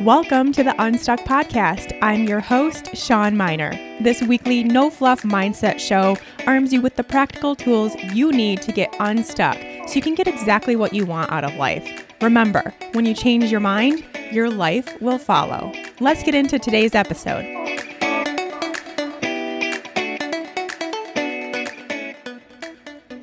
Welcome to the Unstuck Podcast. I'm your host, Sean Miner. This weekly no-fluff mindset show arms you with the practical tools you need to get unstuck so you can get exactly what you want out of life. Remember, when you change your mind, your life will follow. Let's get into today's episode.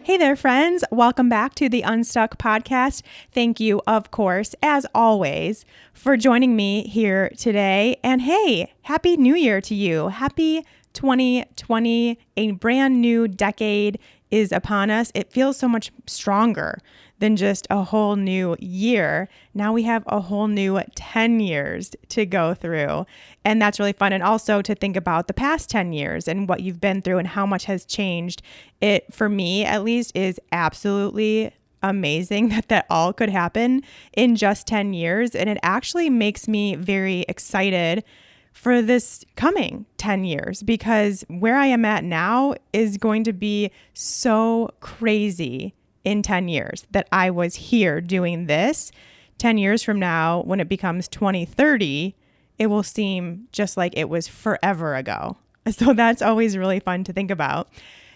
Hey there, friends. Welcome back to the Unstuck Podcast. Thank you, of course, as always, for joining me here today. And hey, Happy New Year to you. Happy 2020. A brand new decade is upon us. It feels so much stronger than just a whole new year. Now we have a whole new 10 years to go through. And that's really fun. And also to think about the past 10 years and what you've been through and how much has changed. It, for me at least, is absolutely amazing that all could happen in just 10 years. And it actually makes me very excited for this coming 10 years because where I am at now is going to be so crazy in 10 years that I was here doing this. 10 years from now, when it becomes 2030, it will seem just like it was forever ago. So that's always really fun to think about.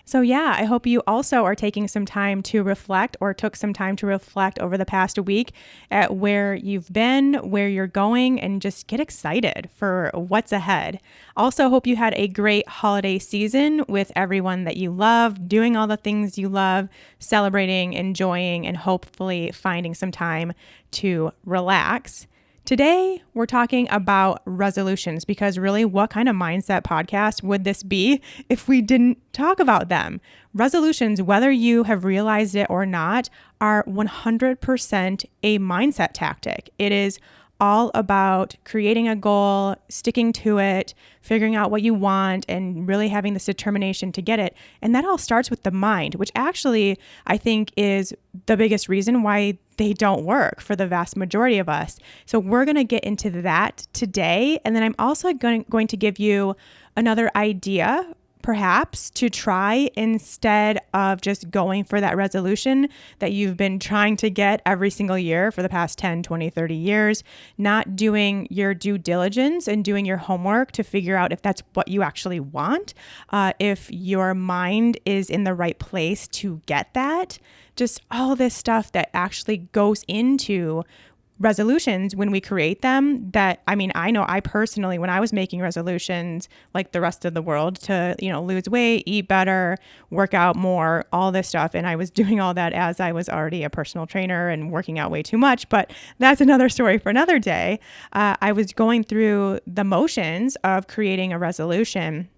So yeah, I hope you also are taking some time to reflect or took some time to reflect over the past week at where you've been, where you're going, and just get excited for what's ahead. Also hope you had a great holiday season with everyone that you love, doing all the things you love, celebrating, enjoying, and hopefully finding some time to relax. Today, we're talking about resolutions because really, what kind of mindset podcast would this be if we didn't talk about them? Resolutions, whether you have realized it or not, are 100% a mindset tactic. It is all about creating a goal, sticking to it, figuring out what you want, and really having this determination to get it. And that all starts with the mind, which actually I think is the biggest reason why they don't work for the vast majority of us. So we're going to get into that today. And then I'm also going to give you another idea perhaps to try instead of just going for that resolution that you've been trying to get every single year for the past 10, 20, 30 years, not doing your due diligence and doing your homework to figure out if that's what you actually want, if your mind is in the right place to get that, just all this stuff that actually goes into resolutions when we create them. I know I personally, when I was making resolutions like the rest of the world to, lose weight, eat better, work out more, all this stuff. And I was doing all that as I was already a personal trainer and working out way too much, but that's another story for another day. I was going through the motions of creating a resolution,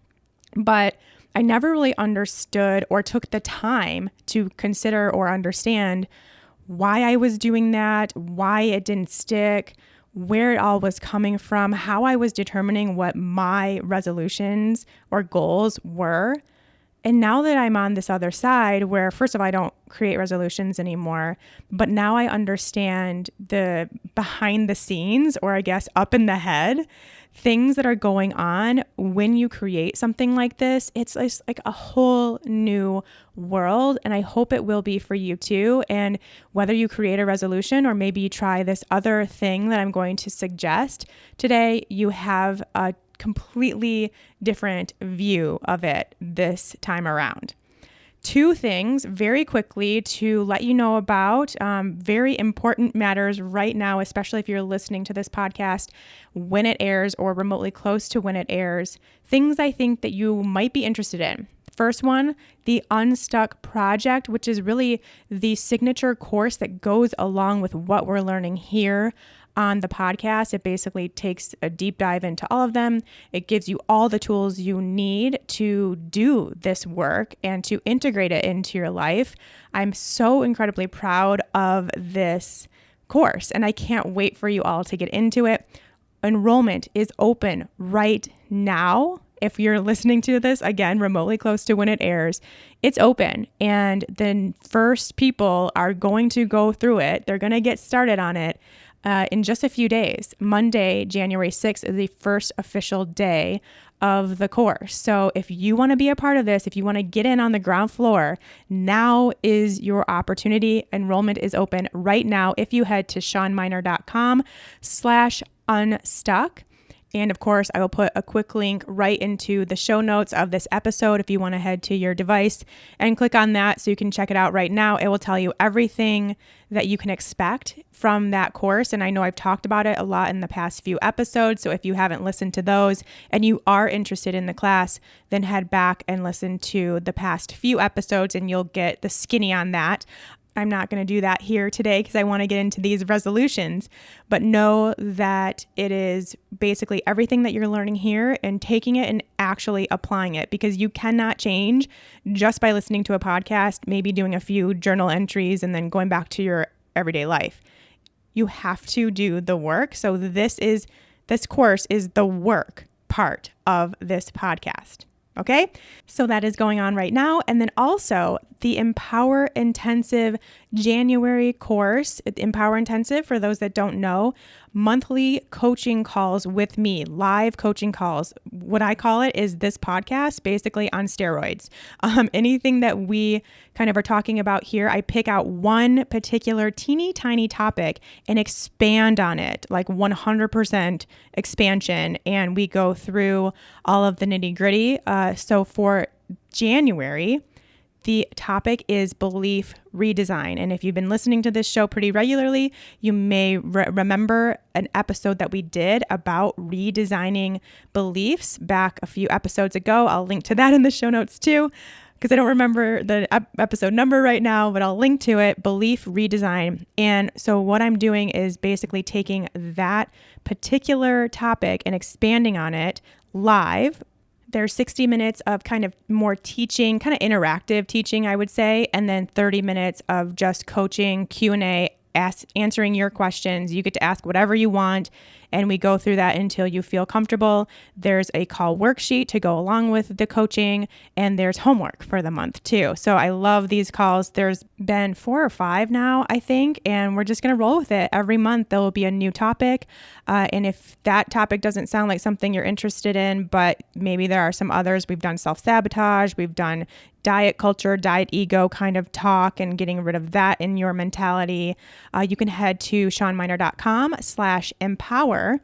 but I never really understood or took the time to consider or understand why I was doing that, why it didn't stick, where it all was coming from, how I was determining what my resolutions or goals were. And now that I'm on this other side where, first of all, I don't create resolutions anymore, but now I understand the behind the scenes, or I guess up in the head, things that are going on when you create something like this. It's like a whole new world, and I hope it will be for you too. And whether you create a resolution or maybe you try this other thing that I'm going to suggest today, you have a completely different view of it this time around. Two things very quickly to let you know about, very important matters right now, especially if you're listening to this podcast when it airs or remotely close to when it airs, things I think that you might be interested in. First one, the Unstuck Project, which is really the signature course that goes along with what we're learning here on the podcast. It basically takes a deep dive into all of them. It gives you all the tools you need to do this work and to integrate it into your life. I'm so incredibly proud of this course, and I can't wait for you all to get into it. Enrollment is open right now. If you're listening to this, again, remotely close to when it airs, it's open. And the first people are going to go through it. They're going to get started on it in just a few days. Monday, January 6th is the first official day of the course. So if you want to be a part of this, if you want to get in on the ground floor, now is your opportunity. Enrollment is open right now. If you head to seanminer.com/unstuck, unstuck. And of course, I will put a quick link right into the show notes of this episode if you want to head to your device and click on that so you can check it out right now. It will tell you everything that you can expect from that course. And I know I've talked about it a lot in the past few episodes. So if you haven't listened to those and you are interested in the class, then head back and listen to the past few episodes and you'll get the skinny on that. I'm not going to do that here today because I want to get into these resolutions, but know that it is basically everything that you're learning here and taking it and actually applying it, because you cannot change just by listening to a podcast, maybe doing a few journal entries and then going back to your everyday life. You have to do the work. So this course is the work part of this podcast. Okay, so that is going on right now. And then also the Empower Intensive January course, Empower Intensive, for those that don't know, monthly coaching calls with me, live coaching calls. What I call it is this podcast, basically on steroids. Anything that we kind of are talking about here, I pick out one particular teeny tiny topic and expand on it, like 100% expansion. And we go through all of the nitty gritty. So for January, the topic is belief redesign. And if you've been listening to this show pretty regularly, you may remember an episode that we did about redesigning beliefs back a few episodes ago. I'll link to that in the show notes too, because I don't remember the episode number right now, but I'll link to it, belief redesign. And so what I'm doing is basically taking that particular topic and expanding on it live. There's 60 minutes of kind of more teaching, kind of interactive teaching, I would say, and then 30 minutes of just coaching, Q&A, answering your questions. You get to ask whatever you want, and we go through that until you feel comfortable. There's a call worksheet to go along with the coaching, and there's homework for the month too. So I love these calls. There's been 4 or 5 now, I think, and we're just going to roll with it. Every month there will be a new topic. And if that topic doesn't sound like something you're interested in, but maybe there are some others, we've done self-sabotage, we've done diet culture, diet ego kind of talk, and getting rid of that in your mentality. You can head to shawnminer.com/empower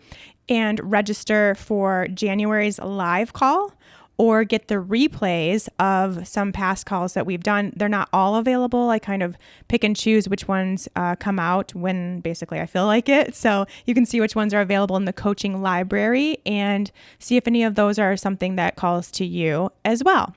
and register for January's live call, or get the replays of some past calls that we've done. They're not all available. I kind of pick and choose which ones come out when basically I feel like it. So you can see which ones are available in the coaching library and see if any of those are something that calls to you as well.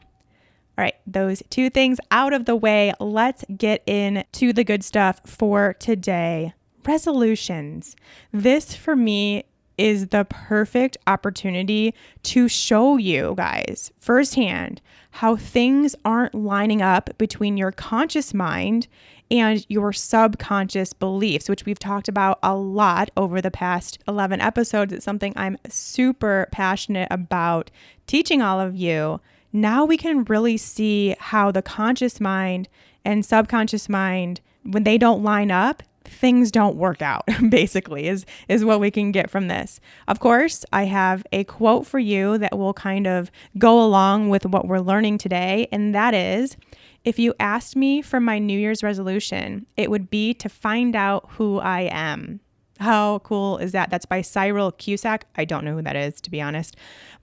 All right, those 2 things out of the way, let's get into the good stuff for today. Resolutions. This for me is the perfect opportunity to show you guys firsthand how things aren't lining up between your conscious mind and your subconscious beliefs, which we've talked about a lot over the past 11 episodes. It's something I'm super passionate about teaching all of you. Now we can really see how the conscious mind and subconscious mind, when they don't line up, things don't work out, basically, is what we can get from this. Of course, I have a quote for you that will kind of go along with what we're learning today, and that is, if you asked me for my New Year's resolution, it would be to find out who I am. How cool is that? That's by Cyril Cusack. I don't know who that is, to be honest,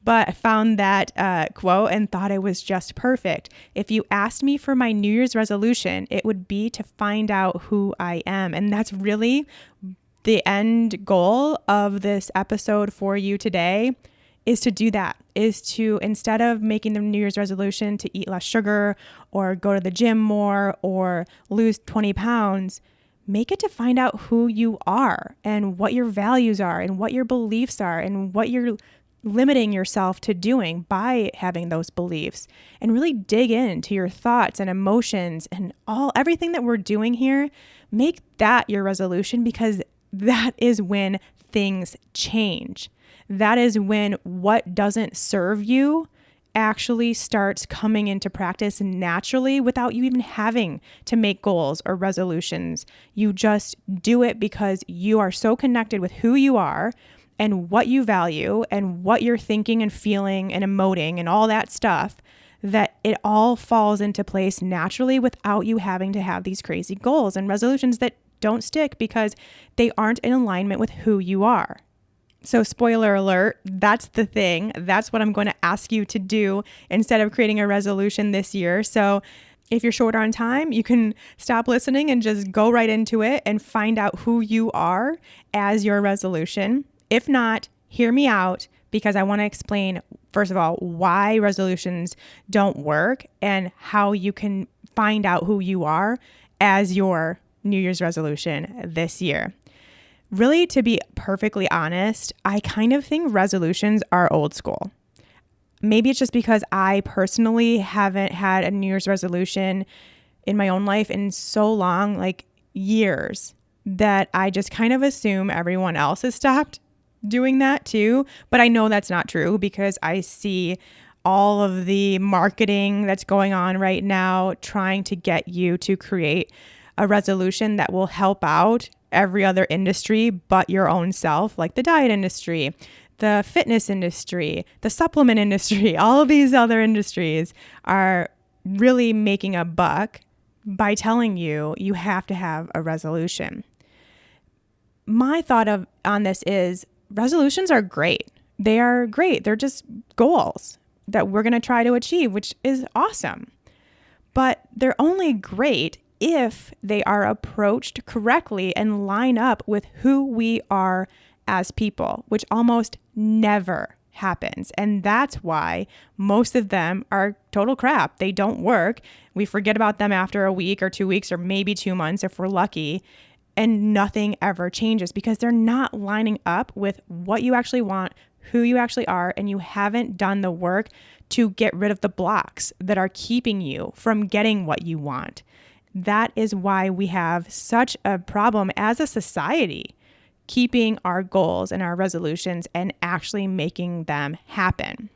but I found that quote and thought it was just perfect. If you asked me for my New Year's resolution, it would be to find out who I am. And that's really the end goal of this episode for you today, is to do that, is to, instead of making the New Year's resolution to eat less sugar or go to the gym more or lose 20 pounds, make it to find out who you are and what your values are and what your beliefs are and what you're limiting yourself to doing by having those beliefs, and really dig into your thoughts and emotions and everything that we're doing here. Make that your resolution, because that is when things change. That is when what doesn't serve you actually starts coming into practice naturally without you even having to make goals or resolutions. You just do it because you are so connected with who you are and what you value and what you're thinking and feeling and emoting and all that stuff, that it all falls into place naturally without you having to have these crazy goals and resolutions that don't stick because they aren't in alignment with who you are. So spoiler alert, that's the thing. That's what I'm going to ask you to do instead of creating a resolution this year. So if you're short on time, you can stop listening and just go right into it and find out who you are as your resolution. If not, hear me out because I want to explain, first of all, why resolutions don't work and how you can find out who you are as your New Year's resolution this year. Really, to be perfectly honest, I kind of think resolutions are old school. Maybe it's just because I personally haven't had a New Year's resolution in my own life in so long, like years, that I just kind of assume everyone else has stopped doing that too. But I know that's not true because I see all of the marketing that's going on right now trying to get you to create a resolution that will help out every other industry but your own self, like the diet industry, the fitness industry, the supplement industry. All of these other industries are really making a buck by telling you you have to have a resolution. My thought on this is resolutions are great. They are great. They're just goals that we're going to try to achieve, which is awesome. But they're only great if they are approached correctly and line up with who we are as people, which almost never happens. And that's why most of them are total crap. They don't work. We forget about them after a week or 2 weeks or maybe 2 months if we're lucky, and nothing ever changes because they're not lining up with what you actually want, who you actually are, and you haven't done the work to get rid of the blocks that are keeping you from getting what you want. That is why we have such a problem as a society keeping our goals and our resolutions and actually making them happen.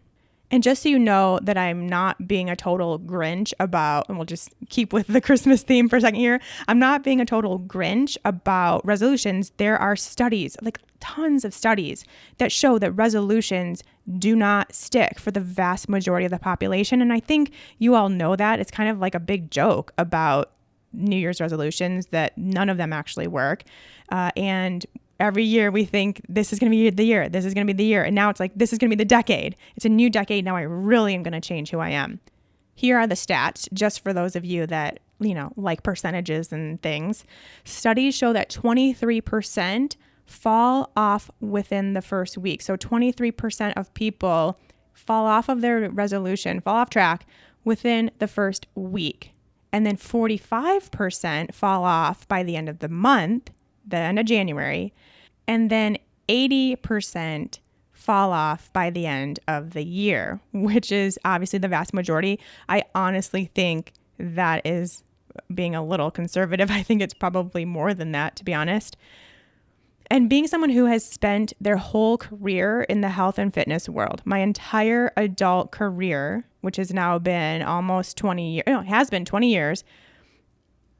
And just so you know that I'm not being a total Grinch about, and we'll just keep with the Christmas theme for a second here, I'm not being a total Grinch about resolutions. There are studies, like tons of studies, that show that resolutions do not stick for the vast majority of the population. And I think you all know that. It's kind of like a big joke about New Year's resolutions that none of them actually work. And every year we think this is going to be the year, this is going to be the year. And now it's like, this is going to be the decade. It's a new decade. Now I really am going to change who I am. Here are the stats, just for those of you that, like percentages and things. Studies show that 23% fall off within the first week. So 23% of people fall off of their resolution, fall off track within the first week. And then 45% fall off by the end of the month, the end of January. And then 80% fall off by the end of the year, which is obviously the vast majority. I honestly think that is being a little conservative. I think it's probably more than that, to be honest. And being someone who has spent their whole career in the health and fitness world, my entire adult career, which has now been almost 20 years, it has been 20 years,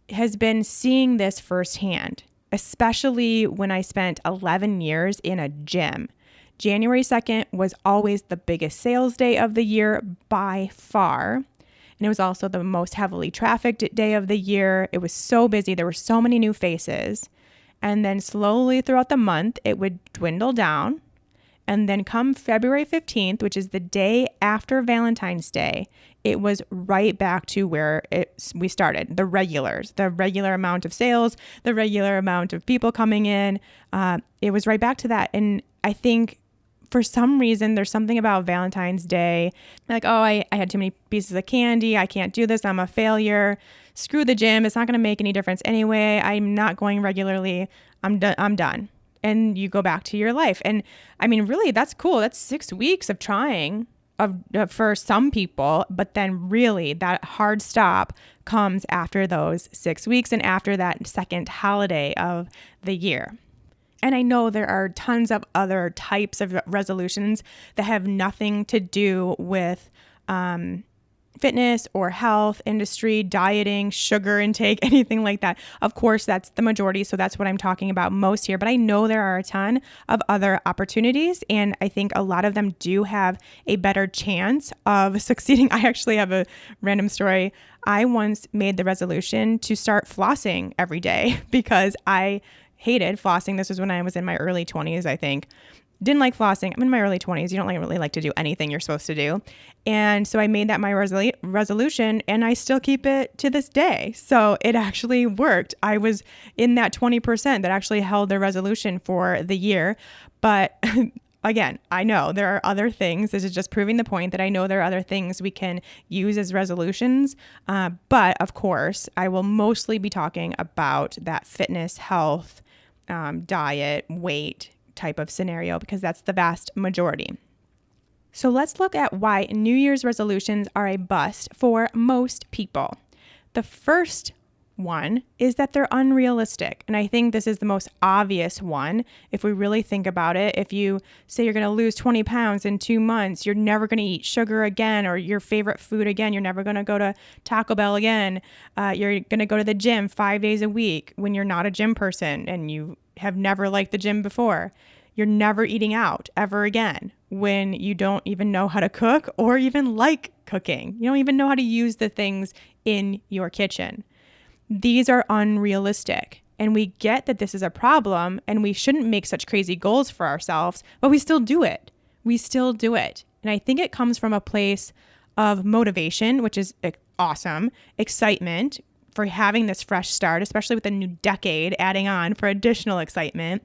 has been seeing this firsthand, especially when I spent 11 years in a gym. January 2nd was always the biggest sales day of the year by far. And it was also the most heavily trafficked day of the year. It was so busy. There were so many new faces. And then slowly throughout the month, it would dwindle down. And then come February 15th, which is the day after Valentine's Day, it was right back to where we started, the regular amount of sales, the regular amount of people coming in. It was right back to that. And I think for some reason, there's something about Valentine's Day, like, oh, I had too many pieces of candy. I can't do this. I'm a failure. Screw the gym. It's not going to make any difference anyway. I'm not going regularly. I'm done. And you go back to your life. And I mean, really, that's cool. That's 6 weeks of trying for some people. But then really that hard stop comes after those 6 weeks and after that second holiday of the year. And I know there are tons of other types of resolutions that have nothing to do with fitness or health industry, dieting, sugar intake, anything like that. Of course, that's the majority. So that's what I'm talking about most here. But I know there are a ton of other opportunities. And I think a lot of them do have a better chance of succeeding. I actually have a random story. I once made the resolution to start flossing every day because I hated flossing. This was when I was in my early 20s, I think. didn't like flossing. I'm in my early 20s. You don't really like to do anything you're supposed to do. And so I made that my resolution, and I still keep it to this day. So it actually worked. I was in that 20% that actually held the resolution for the year. But again, I know there are other things. This is just proving the point that I know there are other things we can use as resolutions. But of course, I will mostly be talking about that fitness, health, diet, weight type of scenario, because that's the vast majority. So let's look at why New Year's resolutions are a bust for most people. The first one is that they're unrealistic. And I think this is the most obvious one. If we really think about it, if you say you're going to lose 20 pounds in 2 months, you're never going to eat sugar again or your favorite food again. You're never going to go to Taco Bell again. You're going to go to the gym 5 days a week when you're not a gym person and you have never liked the gym before. You're never eating out ever again when you don't even know how to cook or even like cooking. You don't even know how to use the things in your kitchen. These are unrealistic. And we get that this is a problem and we shouldn't make such crazy goals for ourselves, but we still do it. We still do it. And I think it comes from a place of motivation, which is awesome, excitement for having this fresh start, especially with a new decade adding on for additional excitement.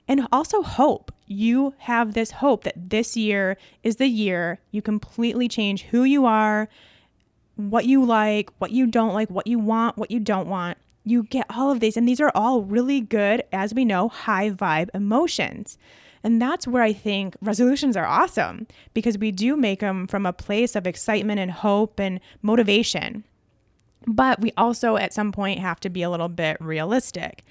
And also hope. You have this hope that this year is the year you completely change who you are, what you like, what you don't like, what you want, what you don't want. You get all of these. And these are all really good, as we know, high vibe emotions. And that's where I think resolutions are awesome, because we do make them from a place of excitement and hope and motivation. But we also at some point have to be a little bit realistic.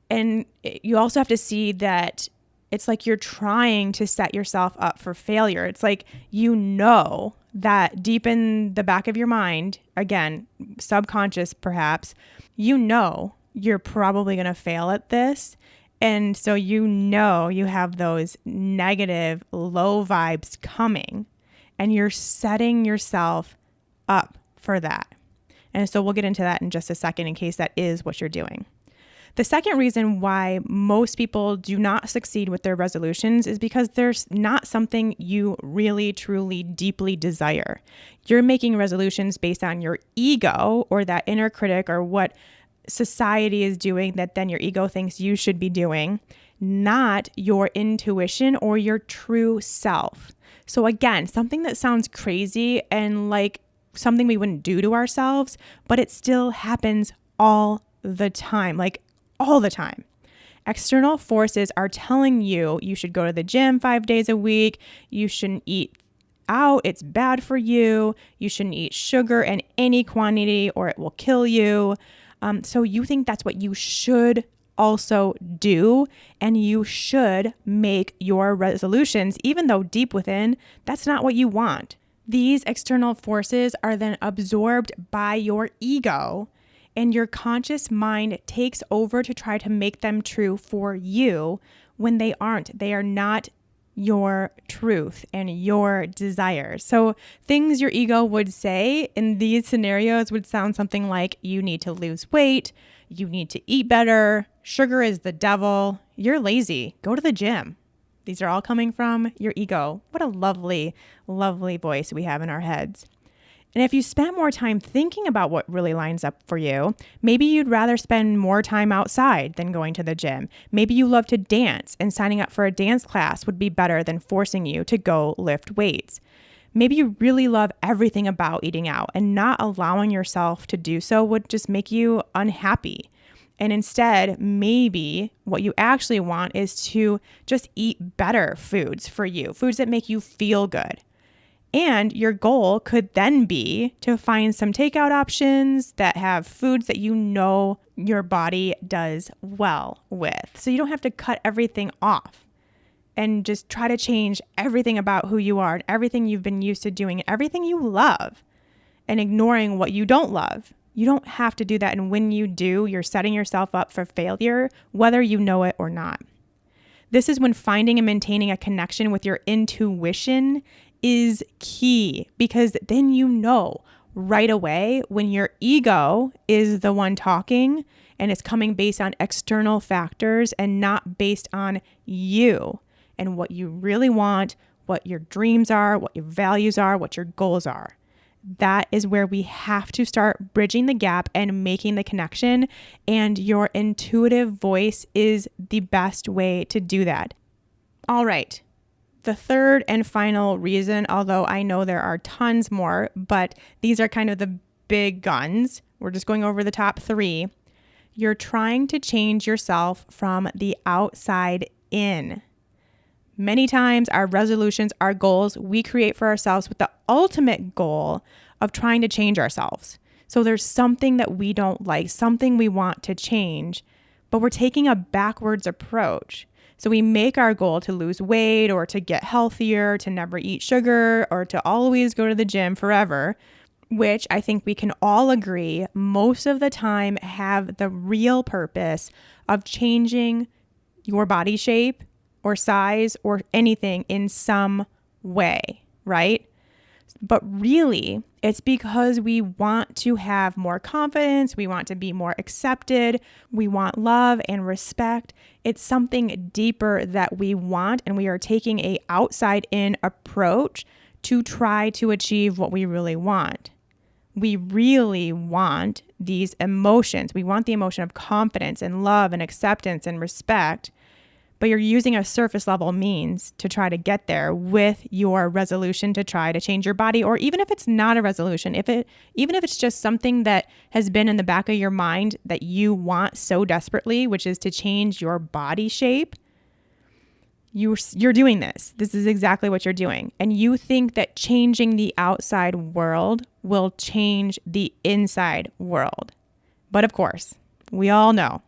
And you also have to see that it's like you're trying to set yourself up for failure. It's like, you know, that deep in the back of your mind, again, subconscious perhaps, you know you're probably going to fail at this. And so you know you have those negative, low vibes coming, and you're setting yourself up for that. And so we'll get into that in just a second in case that is what you're doing. The second reason why most people do not succeed with their resolutions is because there's not something you really, truly, deeply desire. You're making resolutions based on your ego or that inner critic or what society is doing that then your ego thinks you should be doing, not your intuition or your true self. So again, something that sounds crazy and like something we wouldn't do to ourselves, but it still happens all the time, like all the time. External forces are telling you you should go to the gym 5 days a week. You shouldn't eat out. It's bad for you. You shouldn't eat sugar in any quantity or it will kill you. So you think that's what you should also do, and you should make your resolutions, even though deep within, that's not what you want. These external forces are then absorbed by your ego, and your conscious mind takes over to try to make them true for you when they aren't. They are not your truth and your desires. So things your ego would say in these scenarios would sound something like, you need to lose weight, you need to eat better, sugar is the devil, you're lazy, go to the gym. These are all coming from your ego. What a lovely, lovely voice we have in our heads. And if you spent more time thinking about what really lines up for you, maybe you'd rather spend more time outside than going to the gym. Maybe you love to dance, and signing up for a dance class would be better than forcing you to go lift weights. Maybe you really love everything about eating out, and not allowing yourself to do so would just make you unhappy. And instead, maybe what you actually want is to just eat better foods for you, foods that make you feel good. And your goal could then be to find some takeout options that have foods that you know your body does well with. So you don't have to cut everything off and just try to change everything about who you are and everything you've been used to doing and everything you love and ignoring what you don't love. You don't have to do that. And when you do, you're setting yourself up for failure, whether you know it or not. This is when finding and maintaining a connection with your intuition is key, because then you know right away when your ego is the one talking and it's coming based on external factors and not based on you and what you really want, what your dreams are, what your values are, what your goals are. That is where we have to start bridging the gap and making the connection. And your intuitive voice is the best way to do that. All right. The third and final reason, although I know there are tons more, but these are kind of the big guns. We're just going over the top 3. You're trying to change yourself from the outside in. Many times our resolutions, our goals, we create for ourselves with the ultimate goal of trying to change ourselves. So there's something that we don't like, something we want to change, but we're taking a backwards approach. So we make our goal to lose weight or to get healthier, to never eat sugar, or to always go to the gym forever, which I think we can all agree most of the time have the real purpose of changing your body shape or size or anything in some way, right? But really, it's because we want to have more confidence, we want to be more accepted, we want love and respect. It's something deeper that we want, and we are taking an outside-in approach to try to achieve what we really want. We really want these emotions. We want the emotion of confidence and love and acceptance and respect, but you're using a surface level means to try to get there with your resolution to try to change your body. Or even if it's not a resolution, even if it's just something that has been in the back of your mind that you want so desperately, which is to change your body shape, you're doing this. This is exactly what you're doing. And you think that changing the outside world will change the inside world. But of course, we all know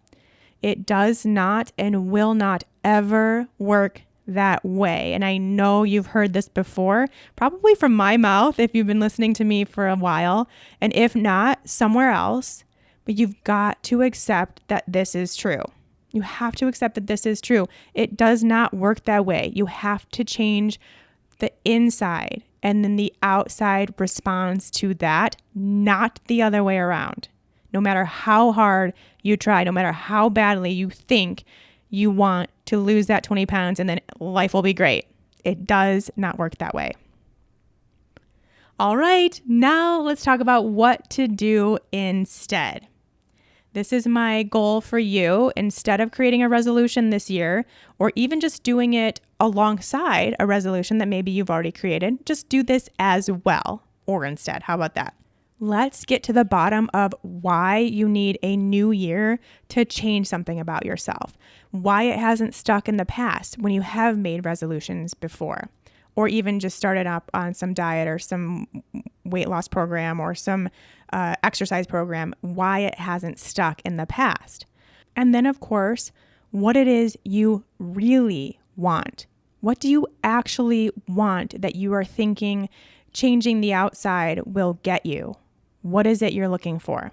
it does not and will not ever work that way. And I know you've heard this before, probably from my mouth if you've been listening to me for a while, and if not, somewhere else. But you've got to accept that this is true. You have to accept that this is true. It does not work that way. You have to change the inside, and then the outside responds to that, not the other way around. No matter how hard you try, no matter how badly you think you want to lose that 20 pounds and then life will be great, it does not work that way. All right, now let's talk about what to do instead. This is my goal for you. Instead of creating a resolution this year, or even just doing it alongside a resolution that maybe you've already created, just do this as well, or instead. How about that? Let's get to the bottom of why you need a new year to change something about yourself, why it hasn't stuck in the past when you have made resolutions before, or even just started up on some diet or some weight loss program or some exercise program, why it hasn't stuck in the past. And then, of course, what it is you really want. What do you actually want that you are thinking changing the outside will get you? What is it you're looking for?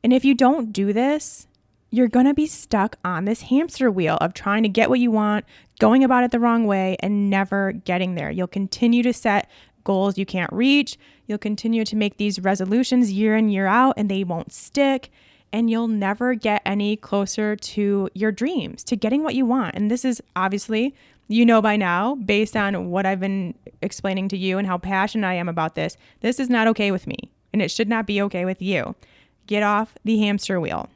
And if you don't do this, you're going to be stuck on this hamster wheel of trying to get what you want, going about it the wrong way, and never getting there. You'll continue to set goals you can't reach. You'll continue to make these resolutions year in, year out, and they won't stick. And you'll never get any closer to your dreams, to getting what you want. And this is obviously, you know by now, based on what I've been explaining to you and how passionate I am about this, this is not okay with me. And it should not be okay with you. Get off the hamster wheel.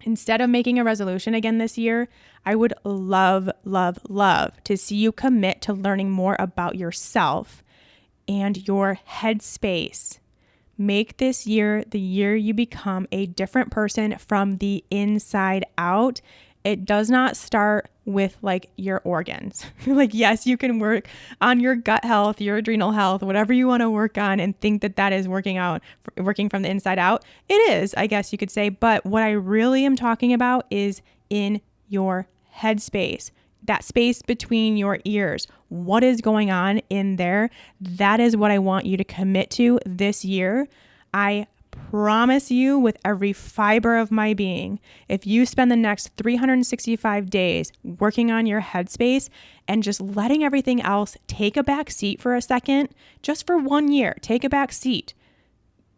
Instead of making a resolution again this year, I would love, love, love to see you commit to learning more about yourself and your headspace. Make this year the year you become a different person from the inside out. It does not start with like your organs. Like, yes, you can work on your gut health, your adrenal health, whatever you want to work on and think that that is working from the inside out. It is, I guess you could say. But what I really am talking about is in your headspace, that space between your ears. What is going on in there? That is what I want you to commit to this year. I promise you with every fiber of my being, if you spend the next 365 days working on your headspace and just letting everything else take a back seat for a second, just for 1 year, take a back seat,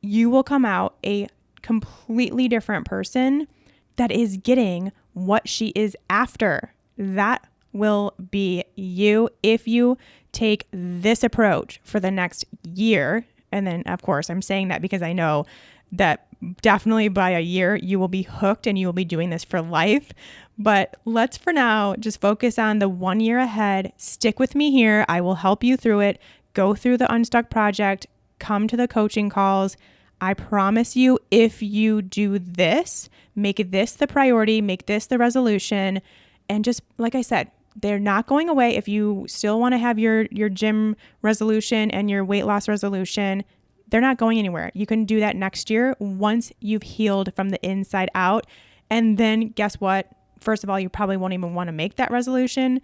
you will come out a completely different person that is getting what she is after. That will be you if you take this approach for the next year. And then, of course, I'm saying that because I know that definitely by a year, you will be hooked and you will be doing this for life. But let's for now just focus on the 1 year ahead. Stick with me here. I will help you through it. Go through the Unstuck Project. Come to the coaching calls. I promise you, if you do this, make this the priority, make this the resolution, and just like I said, they're not going away. If you still want to have your gym resolution and your weight loss resolution, they're not going anywhere. You can do that next year once you've healed from the inside out. And then guess what? First of all, you probably won't even want to make that resolution,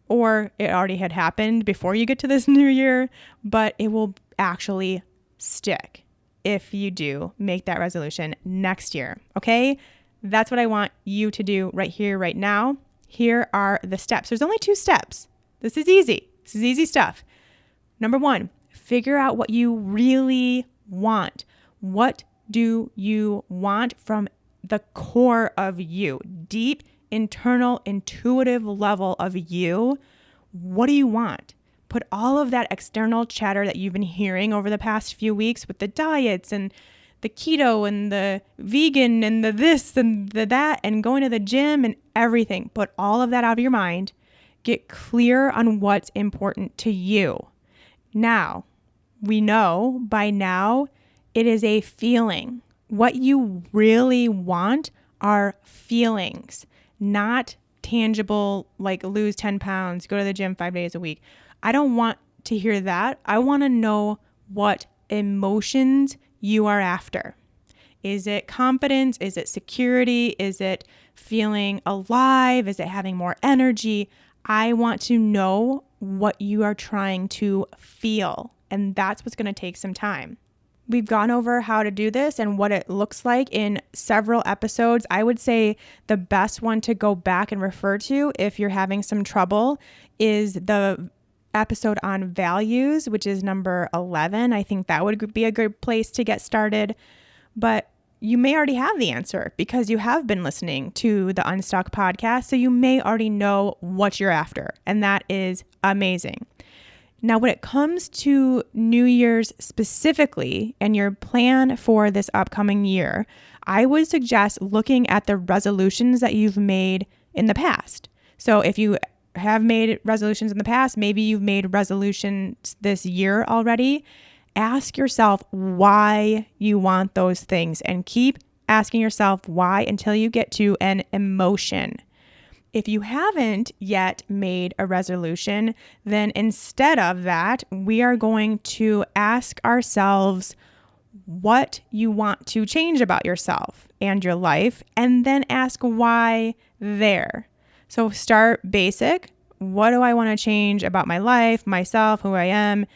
or it already had happened before you get to this new year, but it will actually stick if you do make that resolution next year. Okay? That's what I want you to do right here, right now. Here are the steps. There's only 2 steps. This is easy. This is easy stuff. Number 1, figure out what you really want. What do you want from the core of you? Deep, internal, intuitive level of you. What do you want? Put all of that external chatter that you've been hearing over the past few weeks with the diets and the keto and the vegan and the this and the that and going to the gym and everything. Put all of that out of your mind. Get clear on what's important to you. Now, we know by now it is a feeling. What you really want are feelings, not tangible, like lose 10 pounds, go to the gym 5 days a week. I don't want to hear that. I want to know what emotions you are after. Is it confidence? Is it security? Is it feeling alive? Is it having more energy? I want to know what you are trying to feel. And that's what's going to take some time. We've gone over how to do this and what it looks like in several episodes. I would say the best one to go back and refer to if you're having some trouble is the episode on values, which is number 11. I think that would be a good place to get started. But you may already have the answer because you have been listening to the Unstuck podcast. So you may already know what you're after. And that is amazing. Now, when it comes to New Year's specifically and your plan for this upcoming year, I would suggest looking at the resolutions that you've made in the past. So if you have made resolutions in the past, maybe you've made resolutions this year already, ask yourself why you want those things and keep asking yourself why until you get to an emotion. If you haven't yet made a resolution, then instead of that, we are going to ask ourselves what you want to change about yourself and your life, and then ask why there. So start basic. What do I want to change about my life, myself, who I am?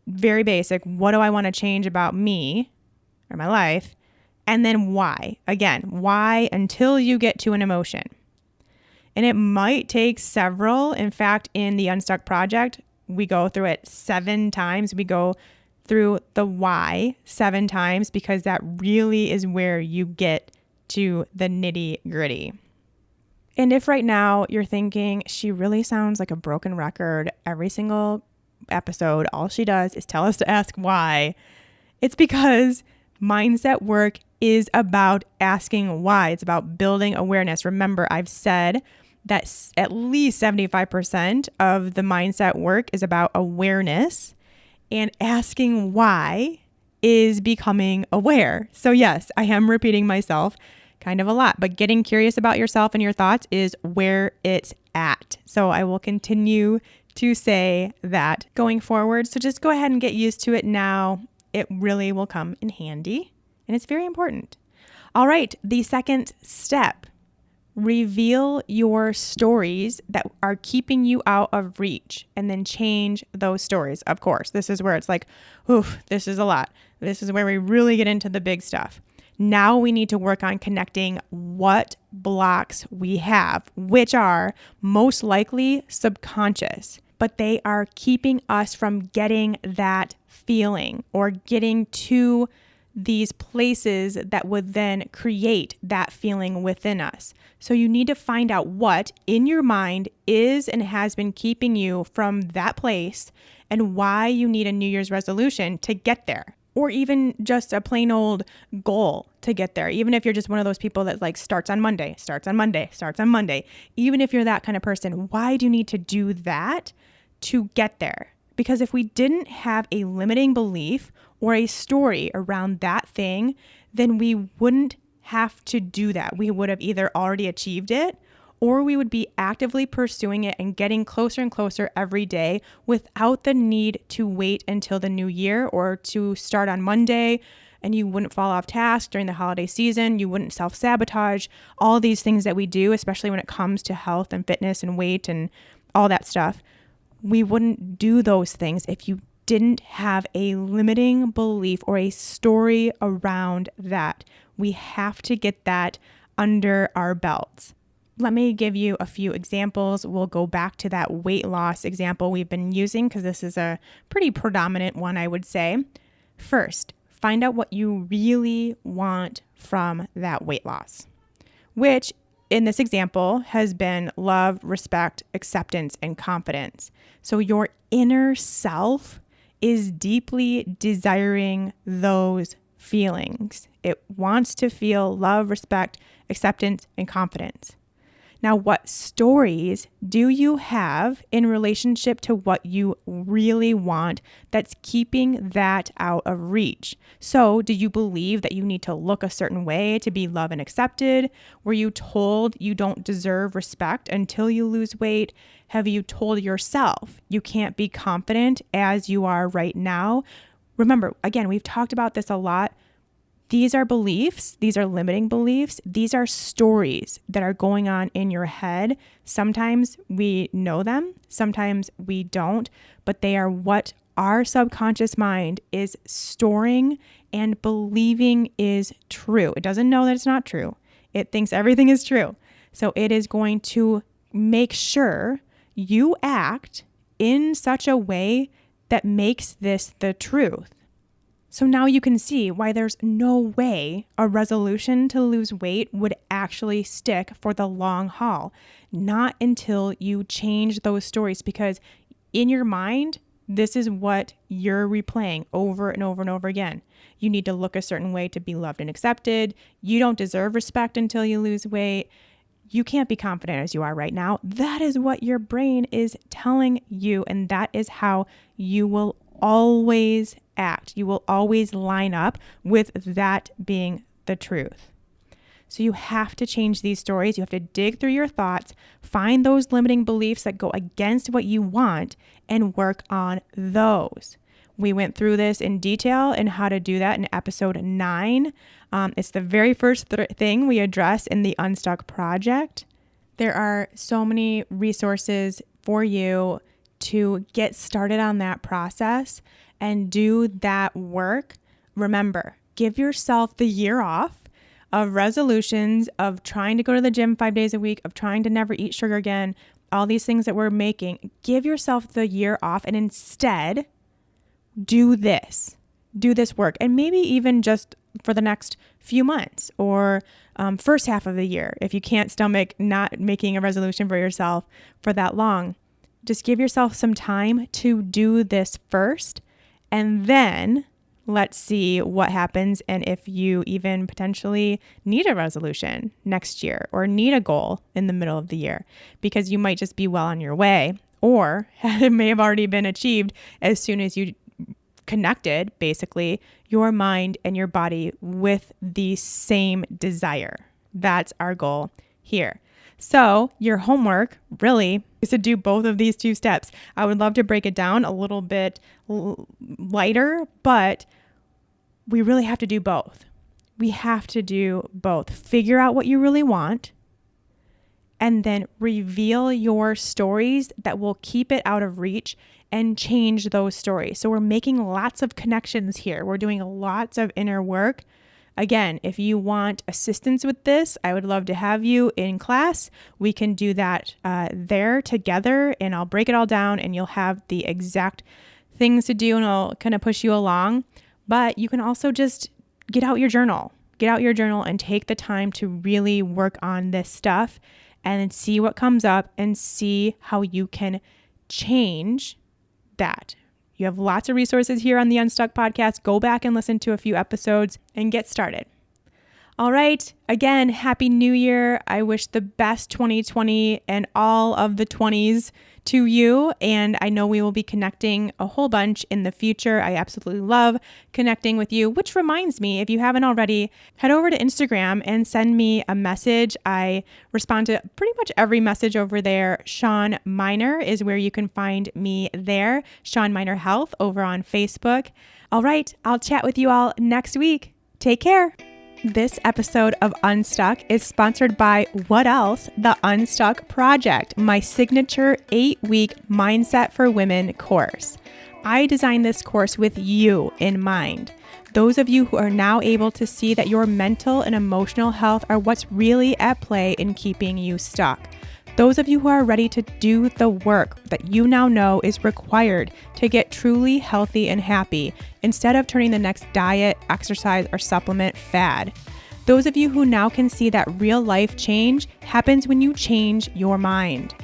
Very basic. What do I want to change about me or my life? And then why? Again, why until you get to an emotion. And it might take several. In fact, in the Unstuck Project, we go through it 7 times. We go through the why 7 times because that really is where you get to the nitty gritty. And if right now you're thinking, she really sounds like a broken record every single episode, all she does is tell us to ask why, it's because mindset work is about asking why. It's about building awareness. Remember, I've said that at least 75% of the mindset work is about awareness, and asking why is becoming aware. So yes, I am repeating myself kind of a lot, but getting curious about yourself and your thoughts is where it's at. So I will continue to say that going forward. So just go ahead and get used to it now. It really will come in handy, and it's very important. All right, the second step, reveal your stories that are keeping you out of reach, and then change those stories. Of course, this is where it's like, oof, this is a lot. This is where we really get into the big stuff. Now we need to work on connecting what blocks we have, which are most likely subconscious, but they are keeping us from getting that feeling or getting to these places that would then create that feeling within us. So you need to find out what in your mind is and has been keeping you from that place and why you need a New Year's resolution to get there. Or even just a plain old goal to get there. Even if you're just one of those people that like starts on Monday. Even if you're that kind of person, why do you need to do that to get there? Because if we didn't have a limiting belief or a story around that thing, then we wouldn't have to do that. We would have either already achieved it, or we would be actively pursuing it and getting closer and closer every day without the need to wait until the new year or to start on Monday. And you wouldn't fall off task during the holiday season. You wouldn't self-sabotage all these things that we do, especially when it comes to health and fitness and weight and all that stuff. We wouldn't do those things if you didn't have a limiting belief or a story around that. We have to get that under our belts. Let me give you a few examples. We'll go back to that weight loss example we've been using because this is a pretty predominant one, I would say. First, find out what you really want from that weight loss, which in this example has been love, respect, acceptance, and confidence. So your inner self is deeply desiring those feelings. It wants to feel love, respect, acceptance, and confidence. Now, what stories do you have in relationship to what you really want that's keeping that out of reach? So, do you believe that you need to look a certain way to be loved and accepted? Were you told you don't deserve respect until you lose weight? Have you told yourself you can't be confident as you are right now? Remember, again, we've talked about this a lot. These are beliefs. These are limiting beliefs. These are stories that are going on in your head. Sometimes we know them, sometimes we don't, but they are what our subconscious mind is storing and believing is true. It doesn't know that it's not true. It thinks everything is true. So it is going to make sure you act in such a way that makes this the truth. So now you can see why there's no way a resolution to lose weight would actually stick for the long haul. Not until you change those stories, because in your mind, this is what you're replaying over and over and over again. You need to look a certain way to be loved and accepted. You don't deserve respect until you lose weight. You can't be confident as you are right now. That is what your brain is telling you, and that is how you will always act. You will always line up with that being the truth. So you have to change these stories. You have to dig through your thoughts, find those limiting beliefs that go against what you want, and work on those. We went through this in detail and how to do that in episode 9. It's the very first thing we address in the Unstuck Project. There are so many resources for you to get started on that process and do that work. Remember, give yourself the year off of resolutions, of trying to go to the gym 5 days a week, of trying to never eat sugar again, all these things that we're making. Give yourself the year off and instead do this work. And maybe even just for the next few months or first half of the year, if you can't stomach not making a resolution for yourself for that long. Just give yourself some time to do this first, and then let's see what happens and if you even potentially need a resolution next year or need a goal in the middle of the year, because you might just be well on your way, or it may have already been achieved as soon as you connected basically your mind and your body with the same desire. That's our goal here. So your homework really is to do both of these 2 steps. I would love to break it down a little bit lighter, but we really have to do both. We have to do both. Figure out what you really want and then reveal your stories that will keep it out of reach and change those stories. So we're making lots of connections here. We're doing lots of inner work. Again, if you want assistance with this, I would love to have you in class. We can do that there together, and I'll break it all down and you'll have the exact things to do and I'll kind of push you along. But you can also just get out your journal. Get out your journal and take the time to really work on this stuff and see what comes up and see how you can change that. You have lots of resources here on the Unstuck podcast. Go back and listen to a few episodes and get started. All right. Again, Happy New Year. I wish the best 2020 and all of the 20s to you. And I know we will be connecting a whole bunch in the future. I absolutely love connecting with you, which reminds me, if you haven't already, head over to Instagram and send me a message. I respond to pretty much every message over there. Sean Miner is where you can find me there. Sean Miner Health over on Facebook. All right. I'll chat with you all next week. Take care. This episode of Unstuck is sponsored by What Else? The Unstuck Project, my signature 8-week Mindset for Women course. I designed this course with you in mind. Those of you who are now able to see that your mental and emotional health are what's really at play in keeping you stuck. Those of you who are ready to do the work that you now know is required to get truly healthy and happy instead of turning the next diet, exercise, or supplement fad. Those of you who now can see that real life change happens when you change your mind.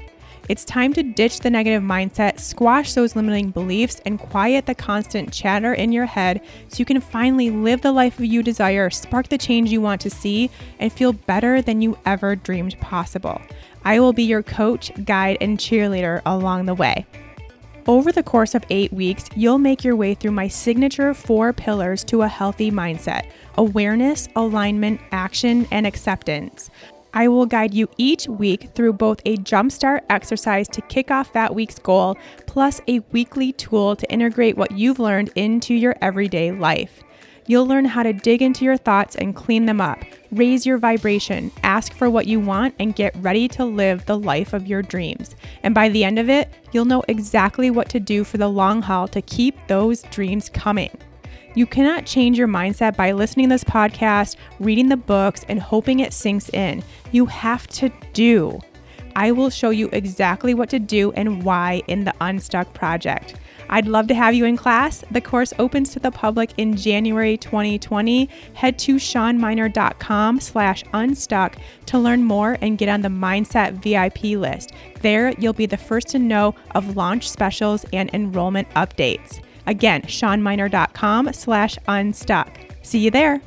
It's time to ditch the negative mindset, squash those limiting beliefs, and quiet the constant chatter in your head so you can finally live the life you desire, spark the change you want to see, and feel better than you ever dreamed possible. I will be your coach, guide, and cheerleader along the way. Over the course of 8 weeks, you'll make your way through my signature 4 pillars to a healthy mindset: awareness, alignment, action, and acceptance. I will guide you each week through both a jumpstart exercise to kick off that week's goal, plus a weekly tool to integrate what you've learned into your everyday life. You'll learn how to dig into your thoughts and clean them up, raise your vibration, ask for what you want, and get ready to live the life of your dreams. And by the end of it, you'll know exactly what to do for the long haul to keep those dreams coming. You cannot change your mindset by listening to this podcast, reading the books, and hoping it sinks in. You have to do. I will show you exactly what to do and why in the Unstuck Project. I'd love to have you in class. The course opens to the public in January 2020. Head to seanminer.com/unstuck to learn more and get on the Mindset VIP list. There, you'll be the first to know of launch specials and enrollment updates. Again, seanminer.com/unstuck. See you there.